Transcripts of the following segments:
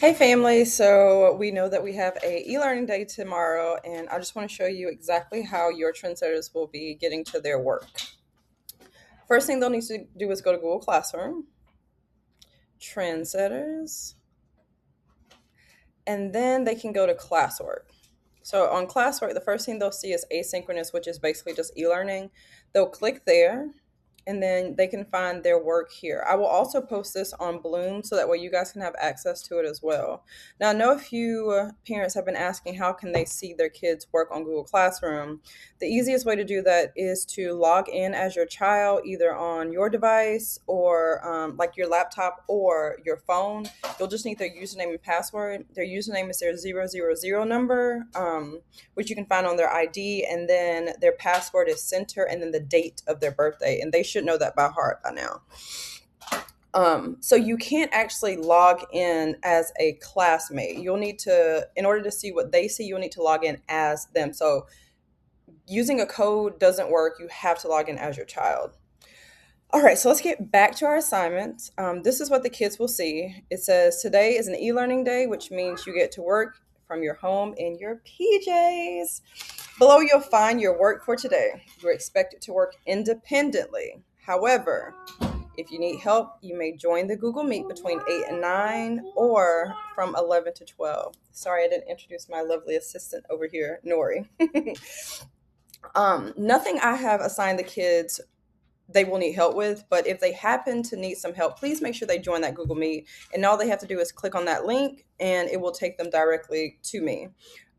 Hey family, so we know that we have a e-learning day tomorrow and I just want to show you exactly how your trendsetters will be getting to their work. First thing they'll need to do is go to Google Classroom, Trendsetters, and then they can go to classwork. So on classwork, the first thing they'll see is asynchronous, which is basically just e-learning. They'll click there and then they can find their work here. I will also post this on Bloom so that way you guys can have access to it as well. Now, I know a few parents have been asking how can they see their kids' work on Google Classroom. The easiest way to do that is to log in as your child, either on your device or like your laptop or your phone. You'll just need their username and password. Their username is their 000 number, which you can find on their ID, and then their password is center and then the date of their birthday, and they should know that by heart by now. So you can't actually log in as a classmate. You'll need to, in order to see what they see, you'll need to log in as them. So using a code doesn't work. You have to log in as your child. All right, so let's get back to our assignment. This is what the kids will see. It says today is an e-learning day, which means you get to work from your home in your PJs. Below, you'll find your work for today. You're expected to work independently. However, if you need help, you may join the Google Meet between 8 and 9 or from 11 to 12. Sorry, I didn't introduce my lovely assistant over here, Nori. Nothing I have assigned the kids they will need help with, but if they happen to need some help, please make sure they join that Google Meet, and all they have to do is click on that link and it will take them directly to me.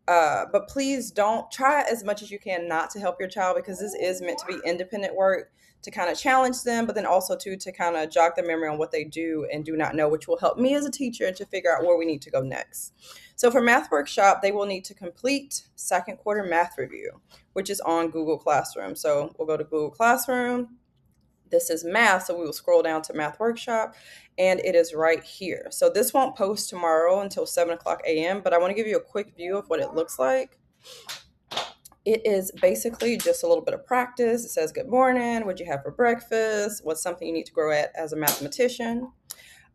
But please don't try as much as you can not to help your child, because this is meant to be independent work to kind of challenge them, but then also to kind of jog their memory on what they do and do not know, which will help me as a teacher to figure out where we need to go next. So for Math Workshop, they will need to complete second quarter math review, which is on Google Classroom. So we'll go to Google Classroom. This is math, so we will scroll down to Math Workshop, and it is right here. So this won't post tomorrow until 7 o'clock a.m., but I want to give you a quick view of what it looks like. It is basically just a little bit of practice. It says, good morning, what'd you have for breakfast? What's something you need to grow at as a mathematician?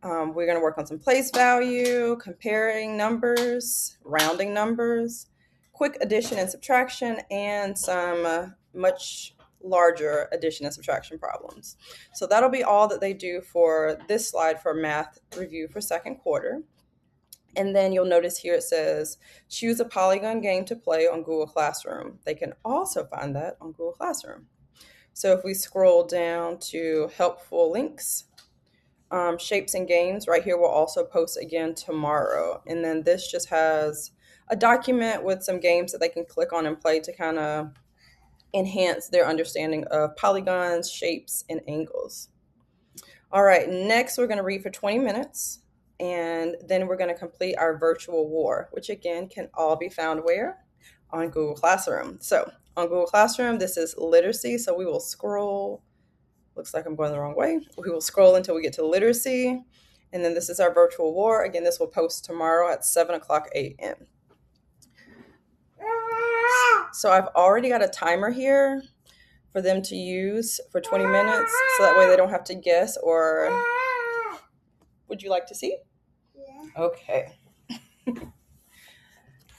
We're going to work on some place value, comparing numbers, rounding numbers, quick addition and subtraction, and some much larger addition and subtraction problems. So that'll be all that they do for this slide for math review for second quarter. And then you'll notice here it says, choose a Polygon game to play on Google Classroom. They can also find that on Google Classroom. So if we scroll down to helpful links, shapes and games, right here we'll also post again tomorrow. And then this just has a document with some games that they can click on and play to kind of enhance their understanding of polygons, shapes, and angles. All right, next we're going to read for 20 minutes, and then we're going to complete our virtual war, which again can all be found where? On Google Classroom. So on Google Classroom, this is literacy, so we will scroll. Looks like I'm going the wrong way. We will scroll until we get to literacy, and then this is our virtual war. Again, this will post tomorrow at 7 o'clock a.m. So I've already got a timer here for them to use for 20 minutes, so that way they don't have to guess. Or would you like to see? Yeah. Okay.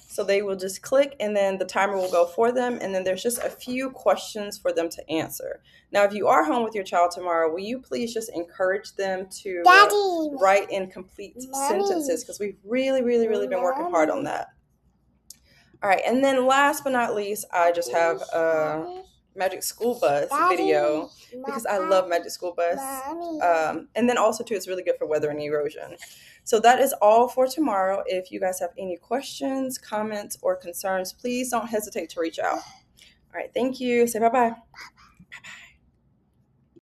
So they will just click, and then the timer will go for them, and then there's just a few questions for them to answer. Now, if you are home with your child tomorrow, will you please just encourage them to write in complete sentences, because we've really been working hard on that. All right, and then last but not least, I just have a Magic School Bus video, because I love Magic School Bus. And then also, too, it's really good for weather and erosion. So that is all for tomorrow. If you guys have any questions, comments, or concerns, please don't hesitate to reach out. All right, thank you. Say bye-bye.